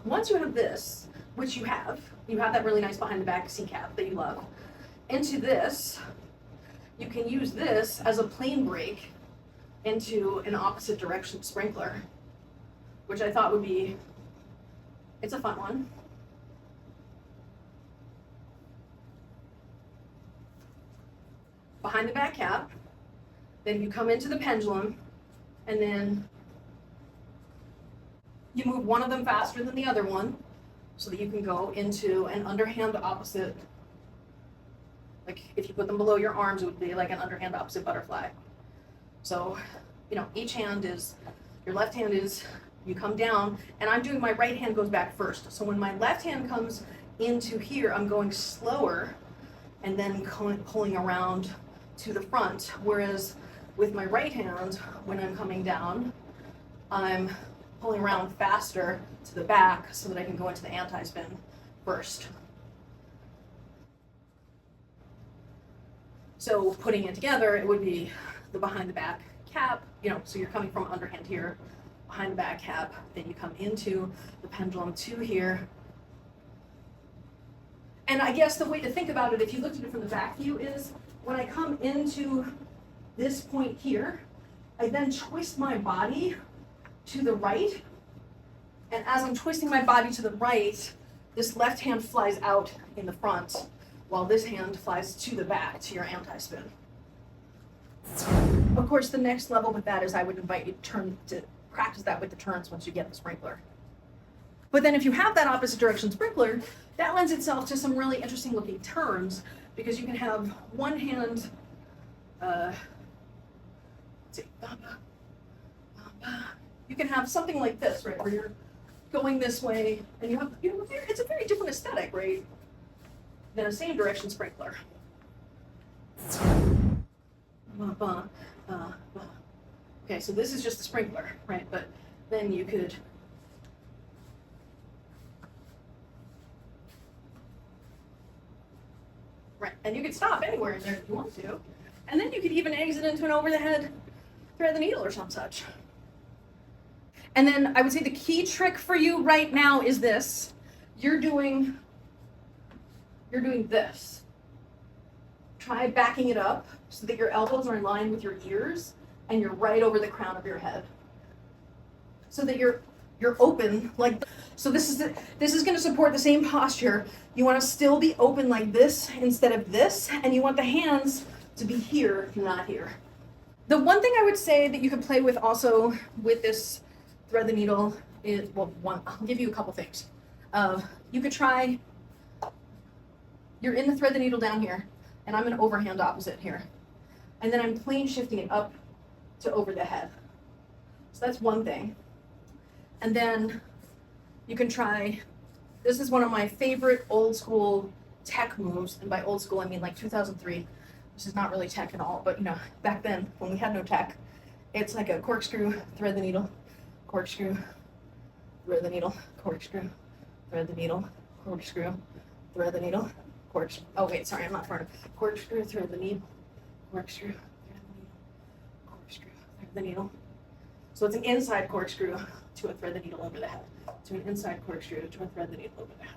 once you have this, which you have that really nice behind the back C cap that you love, into this, you can use this as a plane break into an opposite direction sprinkler, which I thought would be, it's a fun one. Behind the back cap, then you come into the pendulum, and then you move one of them faster than the other one so that you can go into an underhand opposite. Like if you put them below your arms, it would be like an underhand opposite butterfly. So, you know, each hand is, your left hand is, you come down, and I'm doing, my right hand goes back first. So when my left hand comes into here, I'm going slower and then pulling around to the front. Whereas with my right hand, when I'm coming down, I'm pulling around faster to the back so that I can go into the anti-spin first. So putting it together, it would be the behind the back cap, you know, so you're coming from underhand here, behind the back cap, then you come into the pendulum to here. And I guess the way to think about it, if you looked at it from the back view, is when I come into this point here, I then twist my body to the right. And as I'm twisting my body to the right, this left hand flies out in the front, while this hand flies to the back to your anti-spin. Of course, the next level with that is I would invite you to practice that with the turns once you get the sprinkler. But then if you have that opposite direction sprinkler, that lends itself to some really interesting looking turns, because you can have one hand, let's see, you can have something like this, right, where you're going this way, and you have, it's a very different aesthetic, right, than a same direction sprinkler. Okay, so this is just the sprinkler, right? But then you could and you could stop anywhere in there if you want to. And then you could even exit into an over the head thread the needle or some such. And then I would say the key trick for you right now is this. You're doing this. Try backing it up so that your elbows are in line with your ears and you're right over the crown of your head. So that you're open like, so this is going to support the same posture. You want to still be open like this instead of this, and you want the hands to be here, not here. The one thing I would say that you can play with also with this thread the needle is, well, I'll give you a couple things. You could try, you're in the thread the needle down here, and I'm an overhand opposite here. And then I'm plane shifting it up to over the head. So that's one thing. And then you can try, this is one of my favorite old school tech moves, and by old school I mean like 2003. This is not really tech at all, but you know, back then when we had no tech, it's like a corkscrew, thread the needle, corkscrew, thread the needle, corkscrew, thread the needle, corkscrew, thread the needle, corkscrew. Oh wait, sorry, I'm not far enough. Corkscrew, thread the needle, corkscrew, thread the needle, corkscrew, thread the needle. So it's an inside corkscrew to a thread the needle over the head, to an inside corkscrew to a thread the needle over the head.